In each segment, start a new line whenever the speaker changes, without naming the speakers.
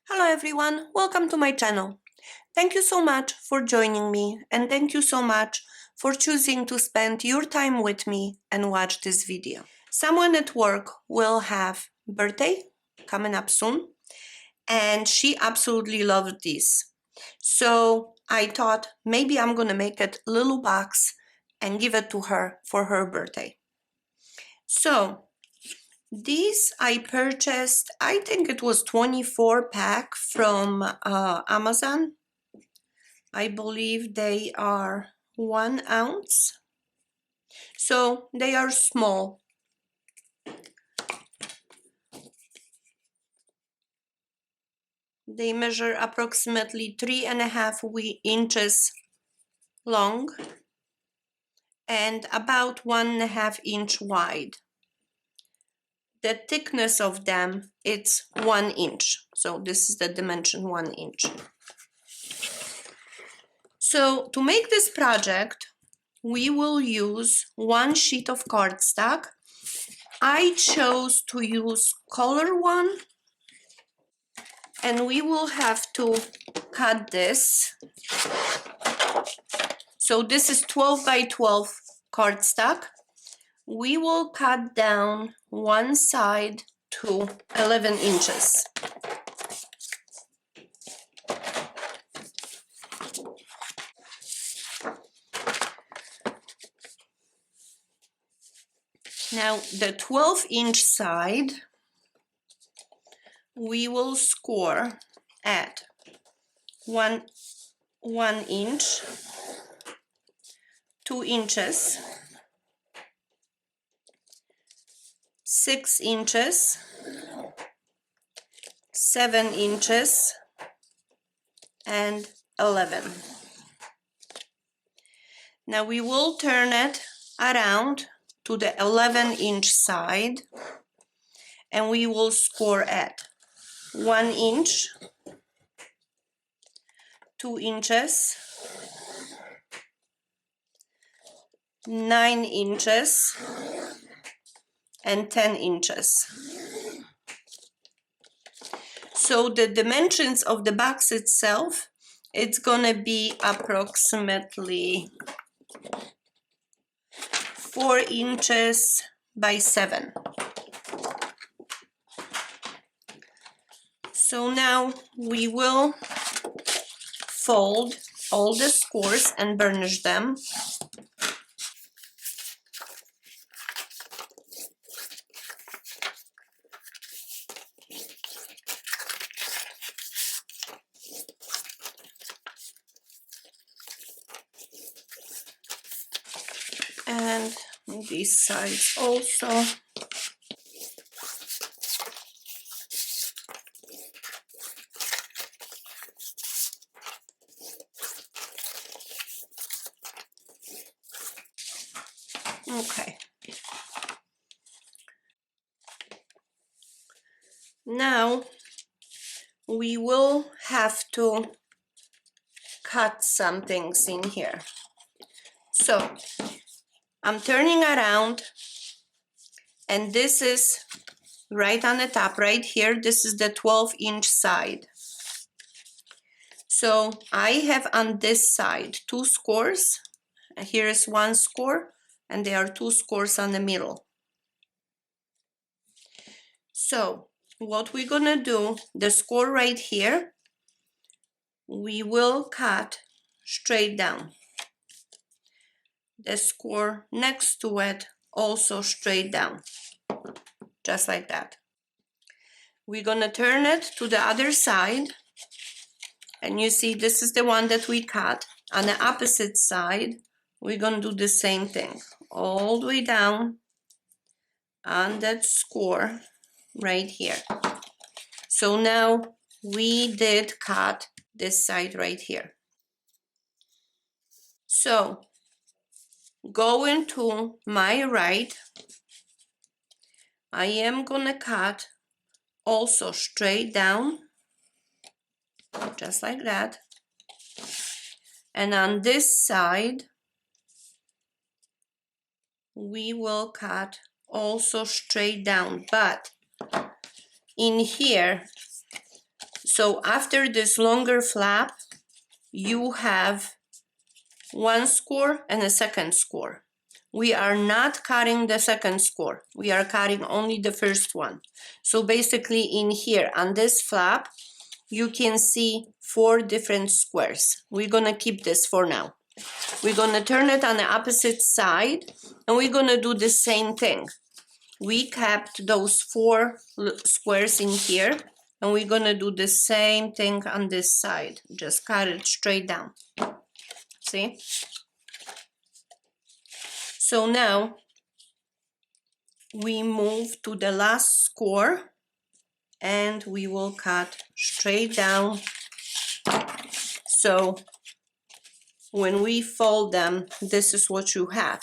Hello everyone, welcome to my channel. Thank you so much for joining me and thank you so much for choosing to spend your time with me and watch this video. Someone at work will have birthday coming up soon and she absolutely loved this. So I thought maybe I'm gonna make a little box and give it to her for her birthday. So these I purchased, I think it was 24 pack from Amazon. I believe they are 1 ounce. So they are small. They measure approximately 3.5 inches long and about 1.5 inch wide. The thickness of them, it's 1 inch. So this is the dimension 1 inch. So to make this project, we will use 1 sheet of cardstock. I chose to use color one, and we will have to cut this. So this is 12 by 12 cardstock. We will cut down one side to 11 inches. Now the 12-inch side, we will score at 1 inch, 2 inches, 6 inches, 7 inches, and 11. Now we will turn it around to the 11-inch side and we will score at 1 inch, 2 inches, 9 inches, and 10 inches. So the dimensions of the box itself, it's gonna be approximately 4 inches by 7. So now we will fold all the scores and burnish them. And these sides also. Okay. Now we will have to cut some things in here. So I'm turning around and this is right on the top right here. This is the 12-inch side. So I have on this side 2 scores. Here is 1 score and there are 2 scores on the middle. So what we're gonna do, the score right here, we will cut straight down. The score next to it also straight down, just like that. We're gonna turn it to the other side and you see this is the one that we cut. On the opposite side, we're gonna do the same thing, all the way down on that score right here. So now we did cut this side right here. So going to my right, I am gonna cut also straight down, just like that. And on this side, we will cut also straight down, but in here, So after this longer flap, you have one score and a second score. We are not cutting the second score. We are cutting only the first one. So basically in here on this flap, you can see 4 different squares. We're gonna keep this for now. We're gonna turn it on the opposite side and we're gonna do the same thing. We kept those 4 squares in here and we're gonna do the same thing on this side. Just cut it straight down. See? So now we move to the last score and we will cut straight down. So when we fold them, this is what you have.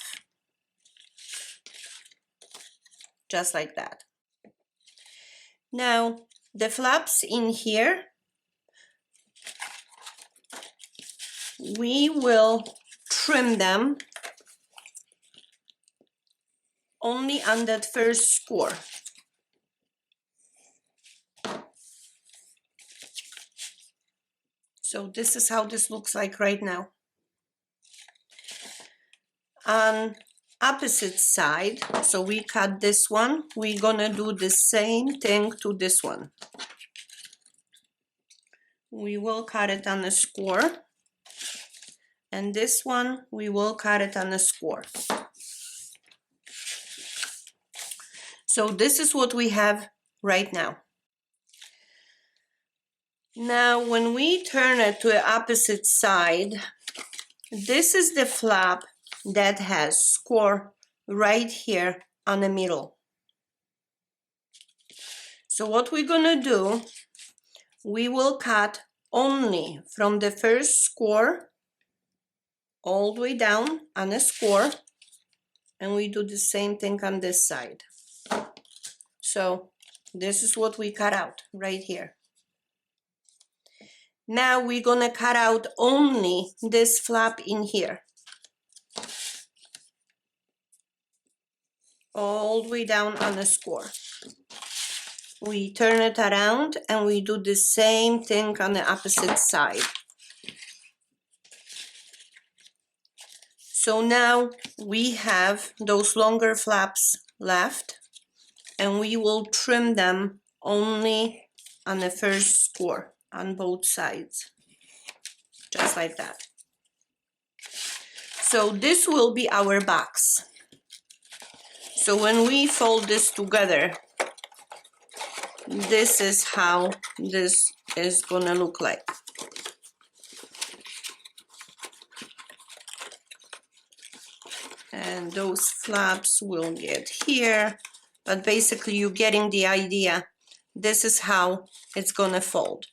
Just like that. Now the flaps in here, we will trim them only on that first score. So this is how this looks like right now. On opposite side, so we cut this one, we're gonna do the same thing to this one. We will cut it on a score, and this one we will cut it on a score. So this is what we have right now. Now when we turn it to the opposite side, this is the flap that has score right here on the middle. So what we're gonna do, we will cut only from the first score all the way down on a score, and we do the same thing on this side. So this is what we cut out right here. Now we're gonna cut out only this flap in here. All the way down on the score. We turn it around and we do the same thing on the opposite side. So now we have those longer flaps left and we will trim them only on the first score on both sides, just like that. So this will be our box. So when we fold this together, this is how this is gonna look like. And those flaps will get here, but basically you're getting the idea. This is how it's gonna fold.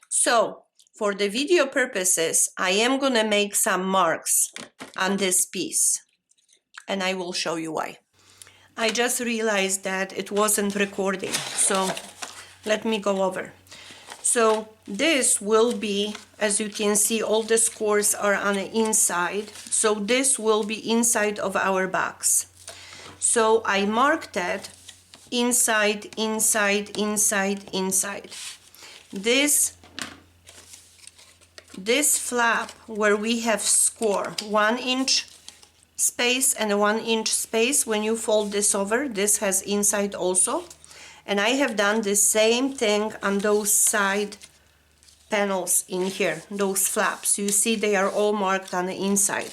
So for the video purposes, I am gonna make some marks on this piece, and I will show you why. I just realized that it wasn't recording, so let me go over. So this will be, as you can see, all the scores are on the inside. So this will be inside of our box. So I marked it inside, inside, inside, inside. This flap where we have score 1 inch space and a 1 inch space, when you fold this over, this has inside also. And I have done the same thing on those side panels in here, those flaps. You see they are all marked on the inside.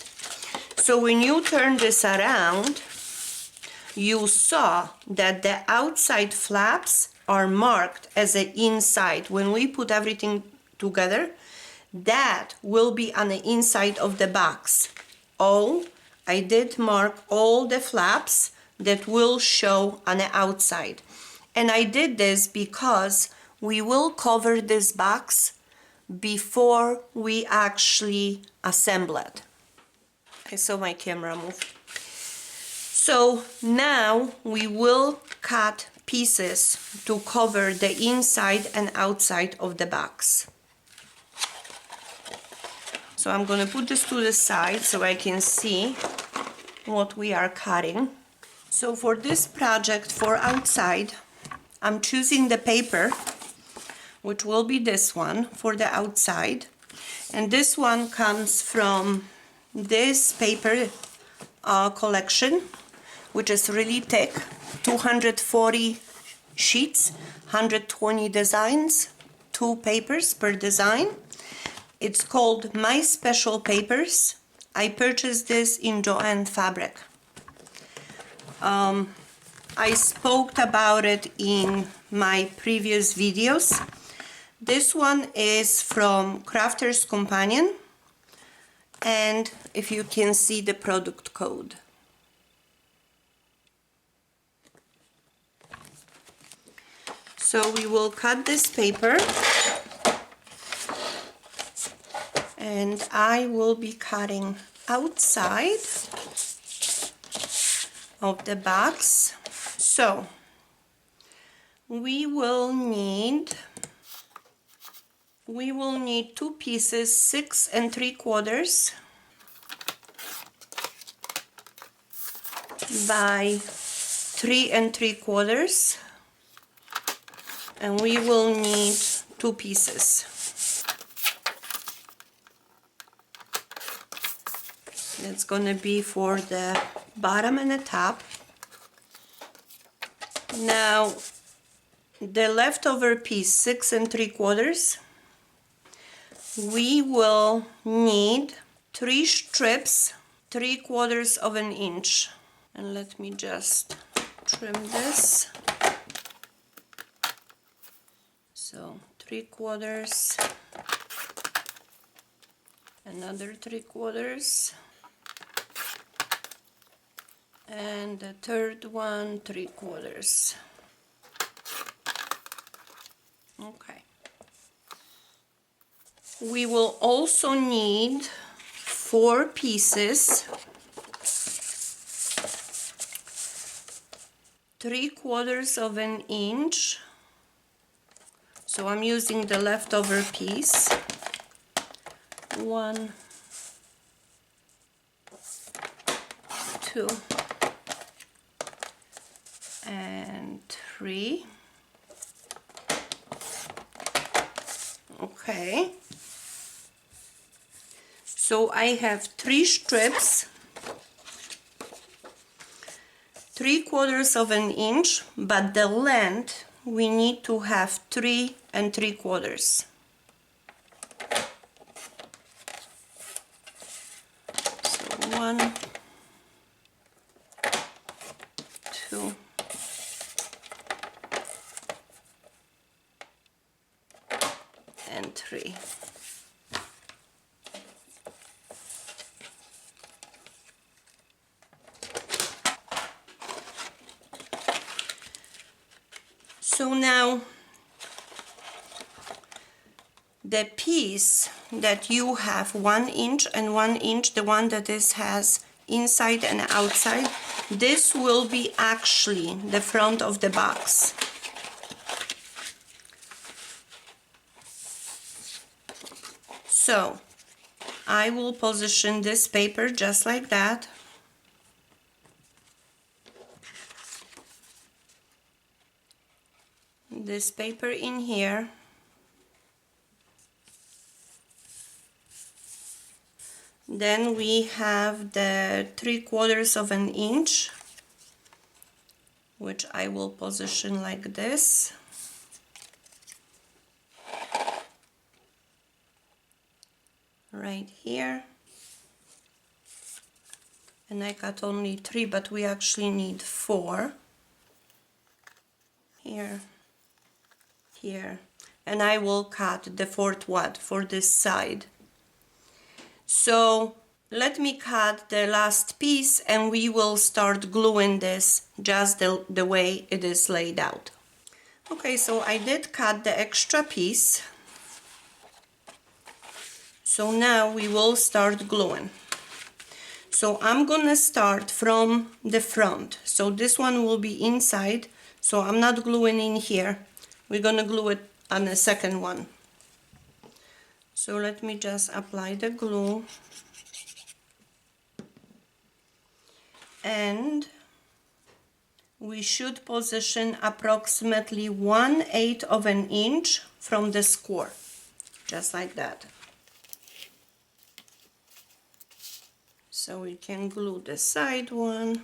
So when you turn this around, you saw that the outside flaps are marked as the inside. When we put everything together, that will be on the inside of the box. Oh, I did mark all the flaps that will show on the outside. And I did this because we will cover this box before we actually assemble it. I saw my camera move. So now we will cut pieces to cover the inside and outside of the box. So I'm going to put this to the side so I can see what we are cutting. So for this project for outside, I'm choosing the paper which will be this one for the outside. And this one comes from this paper collection, which is really thick, 240 sheets, 120 designs, 2 papers per design. It's called My Special Papers. I purchased this in Joann Fabric. I spoke about it in my previous videos. This one is from Crafter's Companion, and if you can see the product code. So we will cut this paper, and I will be cutting outside of the box. So we will need 2 pieces, 6 3/4 by 3 3/4, and we will need 2 pieces. That's gonna be for the bottom and the top. Now the leftover piece, 6 3/4, we will need 3 strips, 3/4 of an inch. And let me just trim this. So 3/4, another 3/4, and the third one 3/4. Okay. We will also need 4 pieces, 3/4 of an inch. So I'm using the leftover piece. 1, 2, and 3. Okay. So I have 3 strips, 3/4 of an inch, but the length we need to have 3 3/4. So 1, 2, and 3. So now the piece that you have 1 inch and 1 inch, the one that has inside and outside, this will be actually the front of the box. So I will position this paper just like that. This paper in here. Then we have the 3/4 of an inch, which I will position like this. Right here. And I got only 3, but we actually need 4. Here, here. And I will cut the 4th one for this side. So let me cut the last piece and we will start gluing this just the way it is laid out. Okay, so I did cut the extra piece. So now we will start gluing. So I'm gonna start from the front. So this one will be inside, so I'm not gluing in here. We're gonna glue it on the second one. So let me just apply the glue. And we should position approximately 1/8 of an inch from the score, just like that. So we can glue the side one.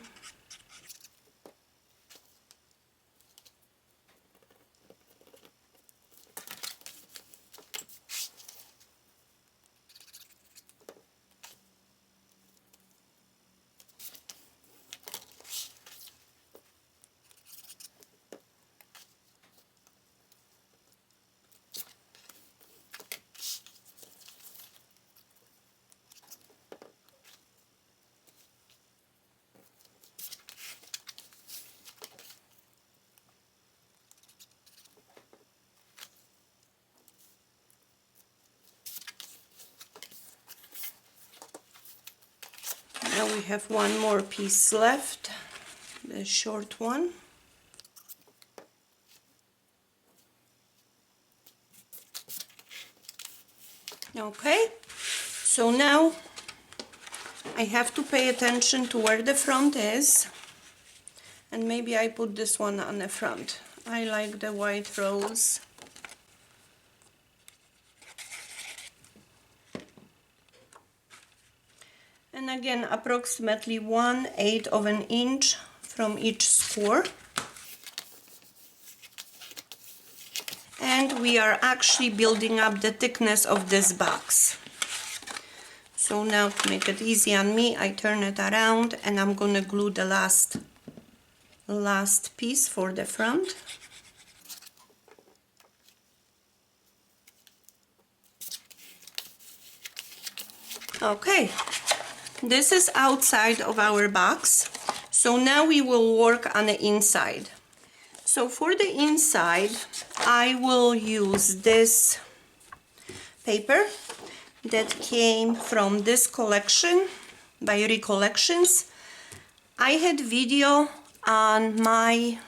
Now we have one more piece left, the short one. Okay, so now I have to pay attention to where the front is, and maybe I put this one on the front. I like the white rose. And again, approximately 1/8 of an inch from each score. And we are actually building up the thickness of this box. So now, to make it easy on me, I turn it around and I'm gonna glue the last piece for the front. Okay, this is outside of our box. So now we will work on the inside. So for the inside, I will use this paper that came from this collection by Recollections. I had video on my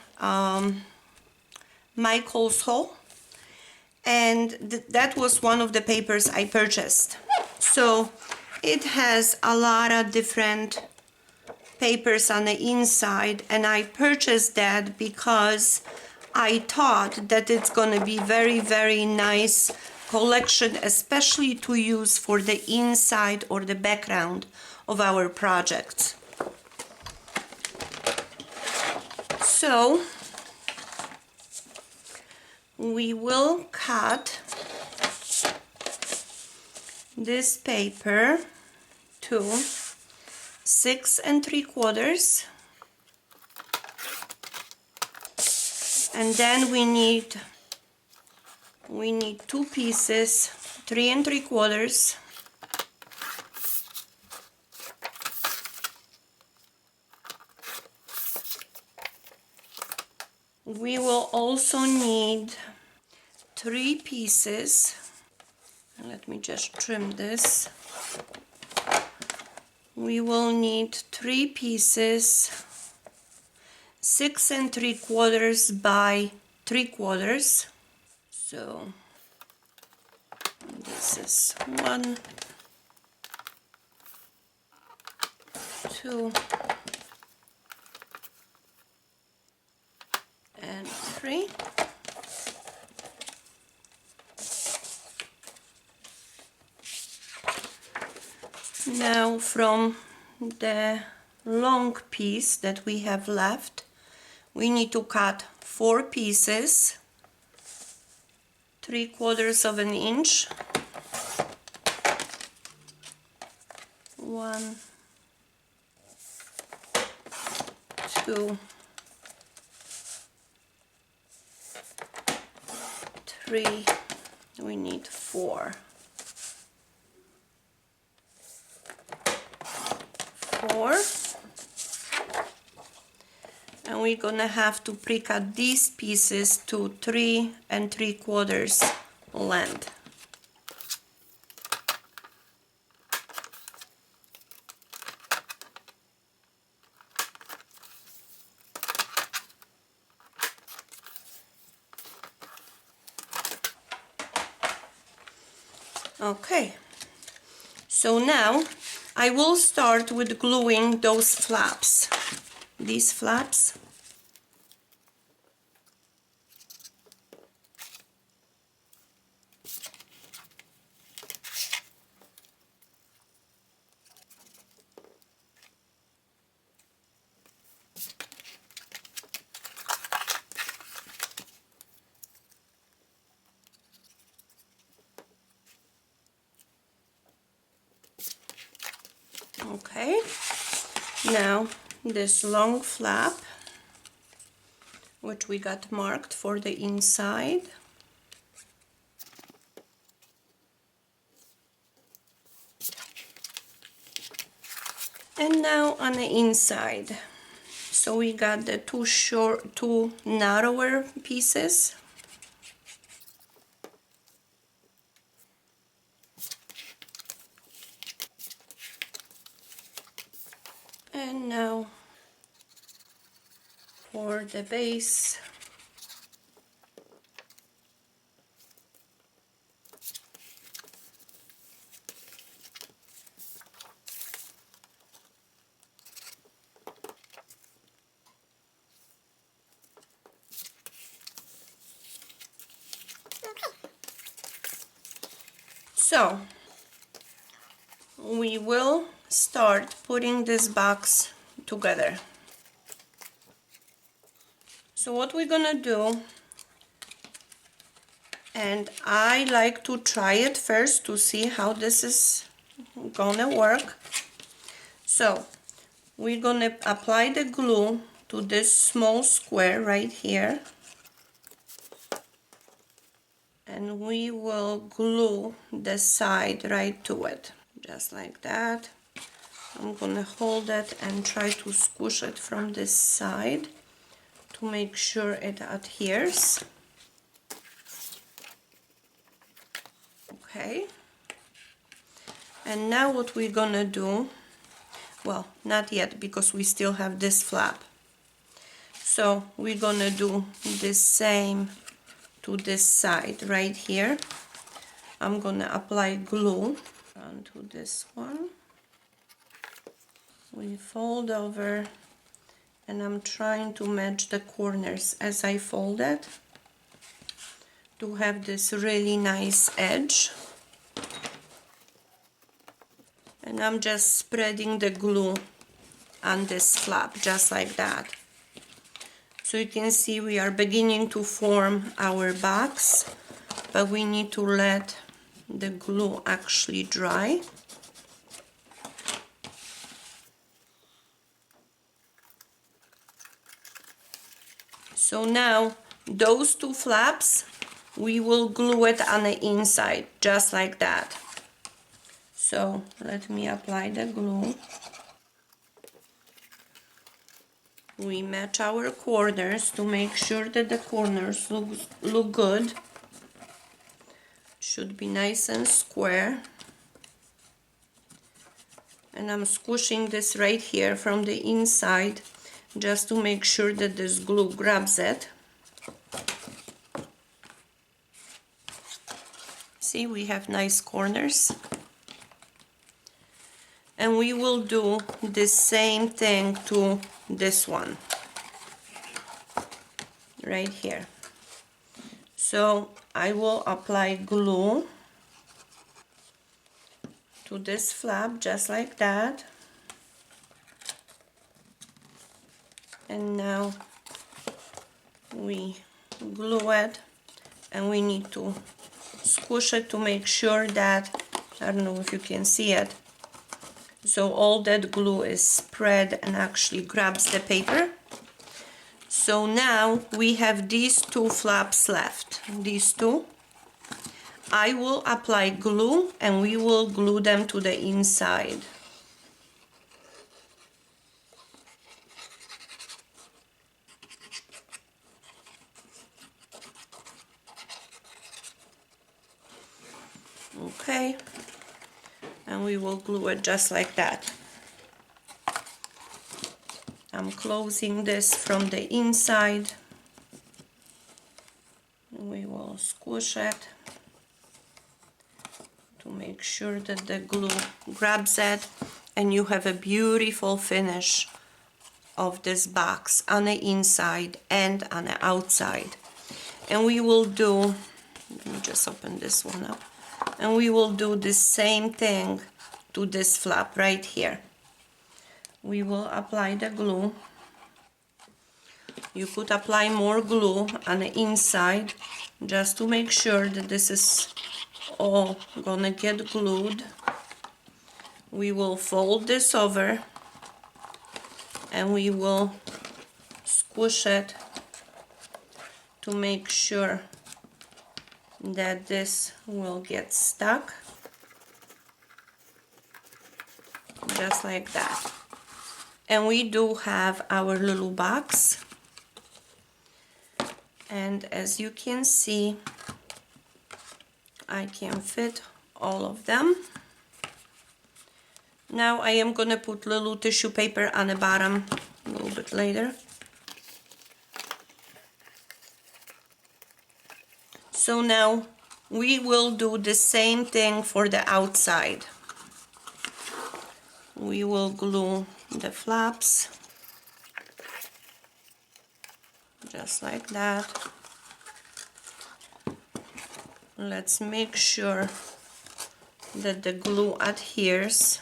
MaKala's haul, and that was one of the papers I purchased. So it has a lot of different papers on the inside, and I purchased that because I thought that it's going to be very nice collection, especially to use for the inside or the background of our projects. So we will cut this paper to 6 3/4, and then we need 2 pieces, 3 3/4. We will also need 3 pieces. Let me just trim this. We will need 3 pieces, 6 3/4 by 3/4. So this is 1, 2, and 3. Now from the long piece that we have left, we need to cut 4 pieces, 3/4 of an inch. 1, 2, 3, we need 4. 4, and we're gonna have to pre-cut these pieces to 3 3/4 length. Okay, so now I will start with gluing those flaps, these flaps. Okay, now this long flap, which we got marked for the inside. And now on the inside. So we got the two narrower pieces. And now for the base. So we will start putting this box together. So what we're gonna do, and I like to try it first to see how this is gonna work. So we're gonna apply the glue to this small square right here, and we will glue the side right to it, just like that. I'm gonna hold it and try to squish it from this side to make sure it adheres. Okay, and now what we're gonna do, well, not yet, because we still have this flap. So we're gonna do the same to this side right here. I'm gonna apply glue onto this one. We fold over, and I'm trying to match the corners as I fold it to have this really nice edge. And I'm just spreading the glue on this flap, just like that. So you can see we are beginning to form our box, but we need to let the glue actually dry. So now those two flaps, we will glue it on the inside, just like that. So let me apply the glue. We match our corners to make sure that the corners look good. Should be nice and square. And I'm squishing this right here from the inside, just to make sure that this glue grabs it. See, we have nice corners. And we will do the same thing to this one right here. So I will apply glue to this flap, just like that. And now we glue it, and we need to squish it to make sure that, I don't know if you can see it, so all that glue is spread and actually grabs the paper. So now we have these two flaps left, these two. I will apply glue, and we will glue them to the inside. Okay, and we will glue it just like that. I'm closing this from the inside. We will squish it to make sure that the glue grabs it, and you have a beautiful finish of this box on the inside and on the outside. And we will do, let me just open this one up, and we will do the same thing to this flap right here. We will apply the glue. You could apply more glue on the inside, just to make sure that this is all gonna get glued. we will fold this over and we will squish it to make sure that this will get stuck, just like that. And we do have our little box, and as you can see, I can fit all of them. Now I am gonna put little tissue paper on the bottom a little bit later. So now we will do the same thing for the outside. We will glue the flaps just like that. Let's make sure that the glue adheres.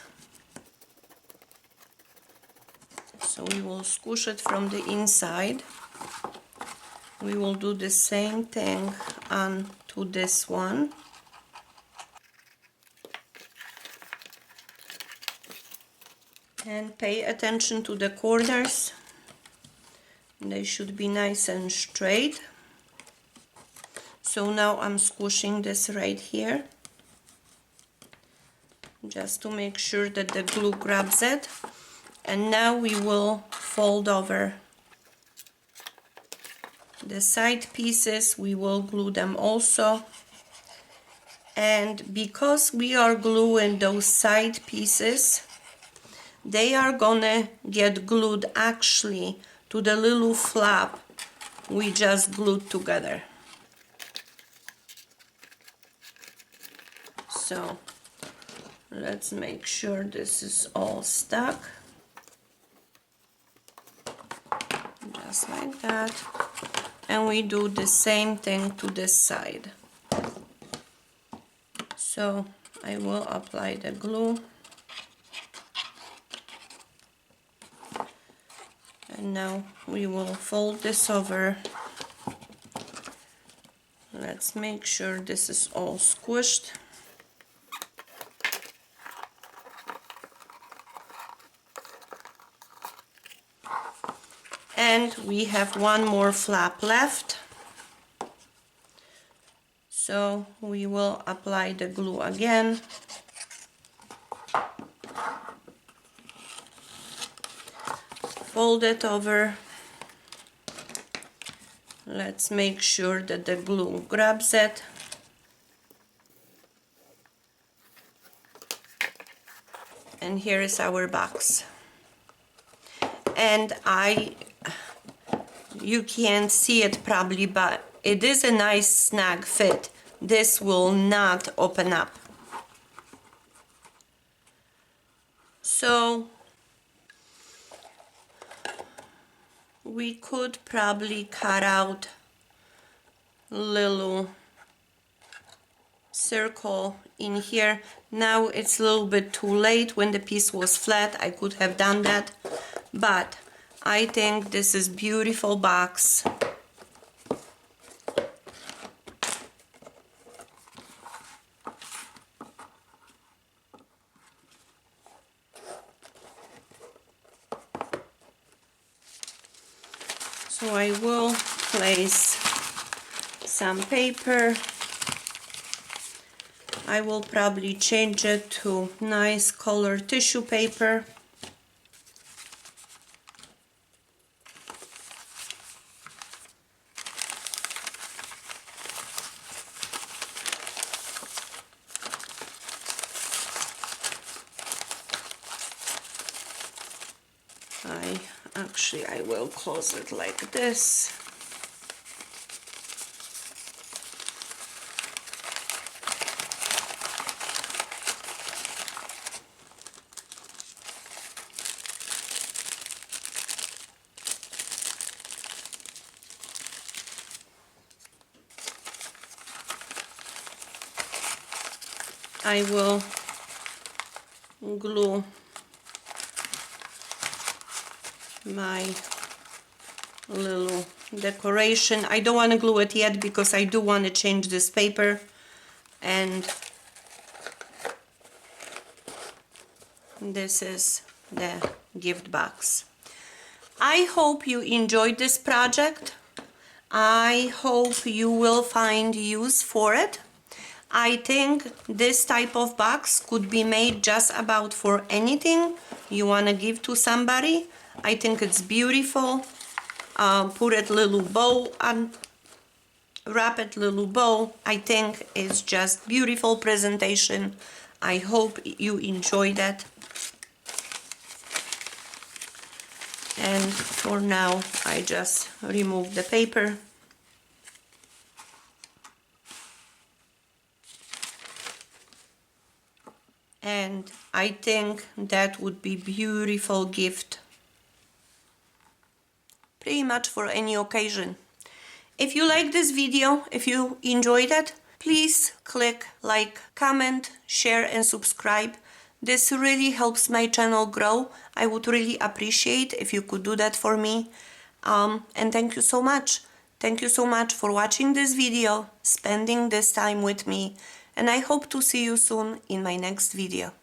So we will squish it from the inside. We will do the same thing on to this one. And pay attention to the corners. They should be nice and straight. So now I'm squishing this right here, just to make sure that the glue grabs it. And now we will fold over the side pieces. We will glue them also. And because we are gluing those side pieces, they are gonna get glued actually to the little flap we just glued together. So let's make sure this is all stuck, just like that. And we do the same thing to this side. So I will apply the glue, and now we will fold this over. Let's make sure this is all squished. And we have one more flap left. So we will apply the glue again. Fold it over. Let's make sure that the glue grabs it. And here is our box. And you can't see it probably, but it is a nice snug fit. This will not open up. So we could probably cut out a little circle in here. Now it's a little bit too late. When the piece was flat, I could have done that, but I think this is beautiful box. So I will place some paper. I will probably change it to nice color tissue paper. I will close it like this. I will glue my little decoration. I don't want to glue it yet because I do want to change this paper, and this is the gift box. I hope you enjoyed this project. I hope you will find use for it. I think this type of box could be made just about for anything you want to give to somebody. I think it's beautiful. Put it little bow and wrap it little bow. I think it's just beautiful presentation. I hope you enjoy that. And for now, I just remove the paper. And I think that would be beautiful gift. Pretty much for any occasion. If you like this video, if you enjoyed it, please click like, comment, share and subscribe. This really helps my channel grow. I would really appreciate if you could do that for me. And thank you so much. Thank you so much for watching this video, spending this time with me, and I hope to see you soon in my next video.